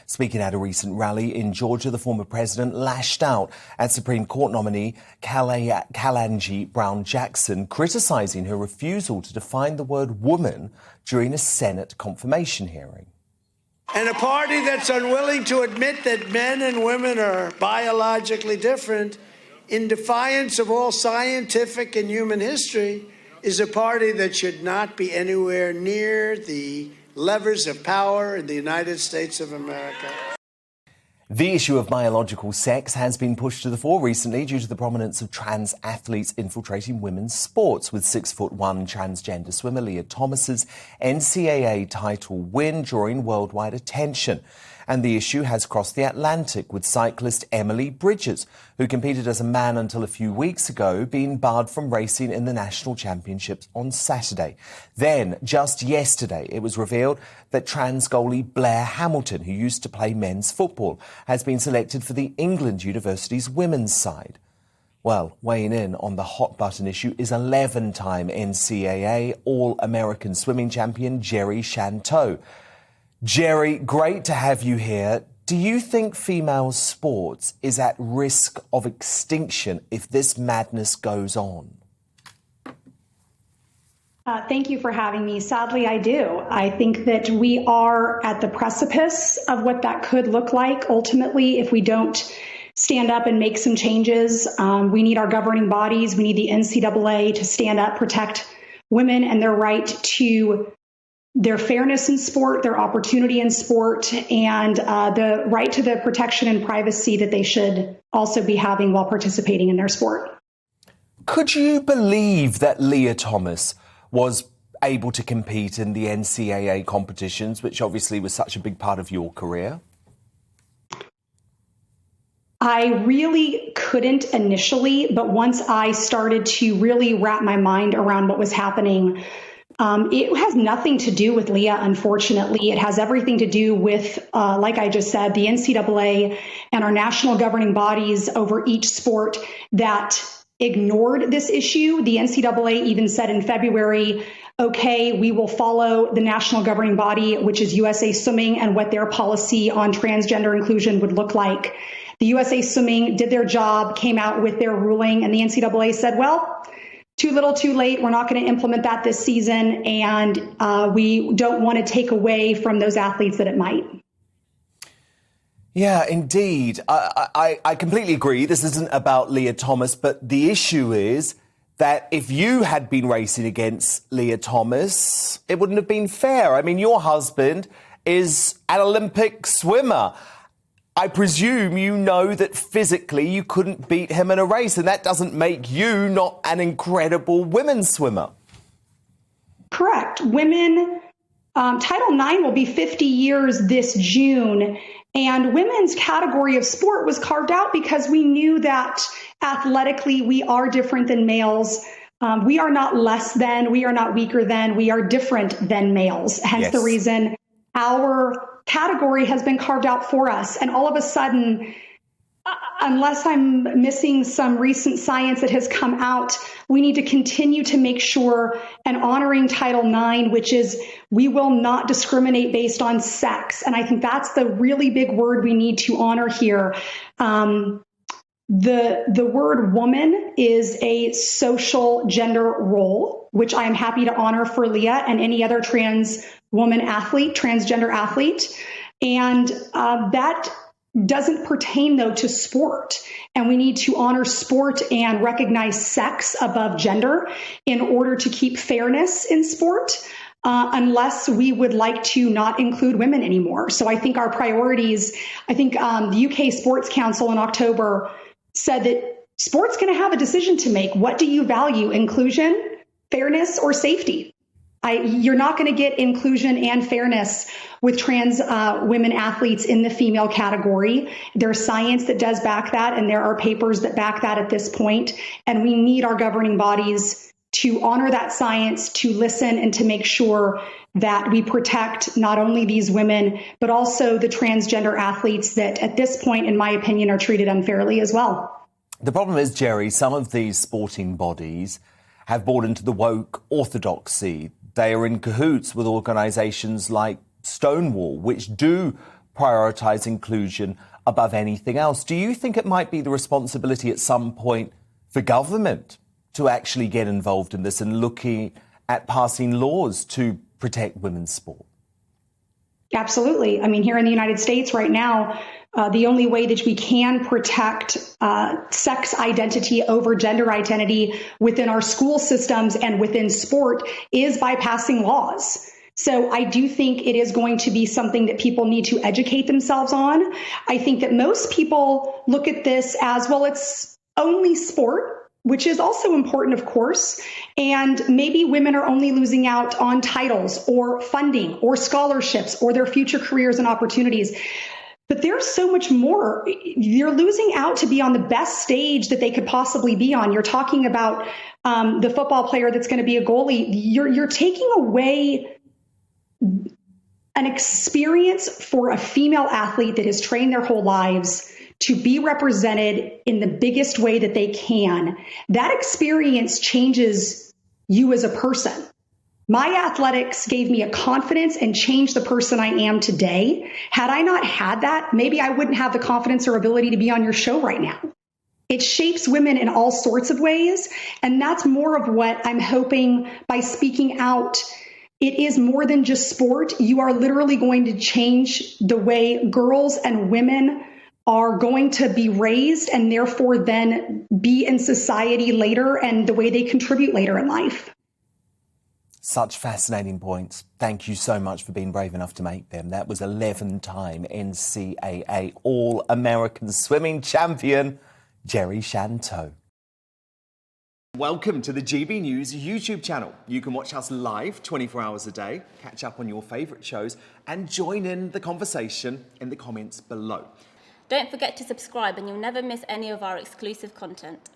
Speaking at a recent rally in Georgia, the former president lashed out at Supreme Court nominee Ketanji Brown Jackson, criticizing her refusal to define the word woman during a Senate confirmation hearing. And a party that's unwilling to admit that men and women are biologically different, in defiance of all scientific and human history, is a party that should not be anywhere near the levers of power in the United States of America. The issue of biological sex has been pushed to the fore recently due to the prominence of trans athletes infiltrating women's sports, with 6'1" transgender swimmer Lia Thomas's NCAA title win drawing worldwide attention. And the issue has crossed the Atlantic, with cyclist Emily Bridges, who competed as a man until a few weeks ago, being barred from racing in the national championships on Saturday. Then, just yesterday, it was revealed that trans goalie Blair Hamilton, who used to play men's football, has been selected for the England University's women's side. Well, weighing in on the hot button issue is 11-time NCAA All-American swimming champion Jeri Shanteau. Jeri, great to have you here. Do you think female sports is at risk of extinction if this madness goes on? Thank you for having me. Sadly, I do. I think that we are at the precipice of what that could look like. Ultimately, if we don't stand up and make some changes, we need our governing bodies. We need the NCAA to stand up, protect women and their right to their fairness in sport, their opportunity in sport, and the right to the protection and privacy that they should also be having while participating in their sport. Could you believe that Lia Thomas was able to compete in the NCAA competitions, which obviously was such a big part of your career? I really couldn't initially, but once I started to really wrap my mind around what was happening, it has nothing to do with Lia, unfortunately. It has everything to do with, like I just said, the NCAA and our national governing bodies over each sport that ignored this issue. The NCAA even said in February, okay, we will follow the national governing body, which is USA Swimming, and what their policy on transgender inclusion would look like. The USA Swimming did their job, came out with their ruling, and the NCAA said, well, too little, too late. We're not going to implement that this season, and we don't want to take away from those athletes that it might. Yeah, indeed. I completely agree. This isn't about Lia Thomas, but the issue is that if you had been racing against Lia Thomas, it wouldn't have been fair. I mean, your husband is an Olympic swimmer. I presume you know that physically you couldn't beat him in a race, and that doesn't make you not an incredible women's swimmer. Correct. Women, Title IX will be 50 years this June, and women's category of sport was carved out because we knew that athletically we are different than males. We are not less than, we are not weaker than, we are different than males. Hence the reason our category has been carved out for us. And all of a sudden, unless I'm missing some recent science that has come out, we need to continue to make sure and honoring Title IX, which is we will not discriminate based on sex. And I think that's the really big word we need to honor here. The word woman is a social gender role, which I am happy to honor for Lia and any other trans woman athlete, transgender athlete. And that doesn't pertain, though, to sport. And we need to honor sport and recognize sex above gender in order to keep fairness in sport, unless we would like to not include women anymore. So I think our priorities, the UK Sports Council in October said that sport's going to have a decision to make. What do you value, inclusion, fairness, or safety? You're not going to get inclusion and fairness with trans women athletes in the female category. There's science that does back that, and there are papers that back that at this point. And we need our governing bodies to honor that science, to listen, and to make sure that we protect not only these women, but also the transgender athletes that at this point, in my opinion, are treated unfairly as well. The problem is, Jeri, some of these sporting bodies have bought into the woke orthodoxy. They are in cahoots with organisations like Stonewall, which do prioritise inclusion above anything else. Do you think it might be the responsibility at some point for government to actually get involved in this and looking at passing laws to protect women's sport? Absolutely. I mean, here in the United States right now, the only way that we can protect sex identity over gender identity within our school systems and within sport is by passing laws. So I do think it is going to be something that people need to educate themselves on. I think that most people look at this as, well, it's only sport, which is also important, of course. And maybe women are only losing out on titles or funding or scholarships or their future careers and opportunities. But there's so much more. You're losing out to be on the best stage that they could possibly be on. You're talking about the football player that's going to be a goalie. You're taking away an experience for a female athlete that has trained their whole lives to be represented in the biggest way that they can. That experience changes you as a person. My athletics gave me a confidence and changed the person I am today. Had I not had that, maybe I wouldn't have the confidence or ability to be on your show right now. It shapes women in all sorts of ways. And that's more of what I'm hoping by speaking out. It is more than just sport. You are literally going to change the way girls and women are going to be raised and therefore then be in society later and the way they contribute later in life. Such fascinating points. Thank you so much for being brave enough to make them. That was 11-time NCAA All-American Swimming Champion, Jeri Shanteau. Welcome to the GB News YouTube channel. You can watch us live 24 hours a day, catch up on your favourite shows and join in the conversation in the comments below. Don't forget to subscribe and you'll never miss any of our exclusive content.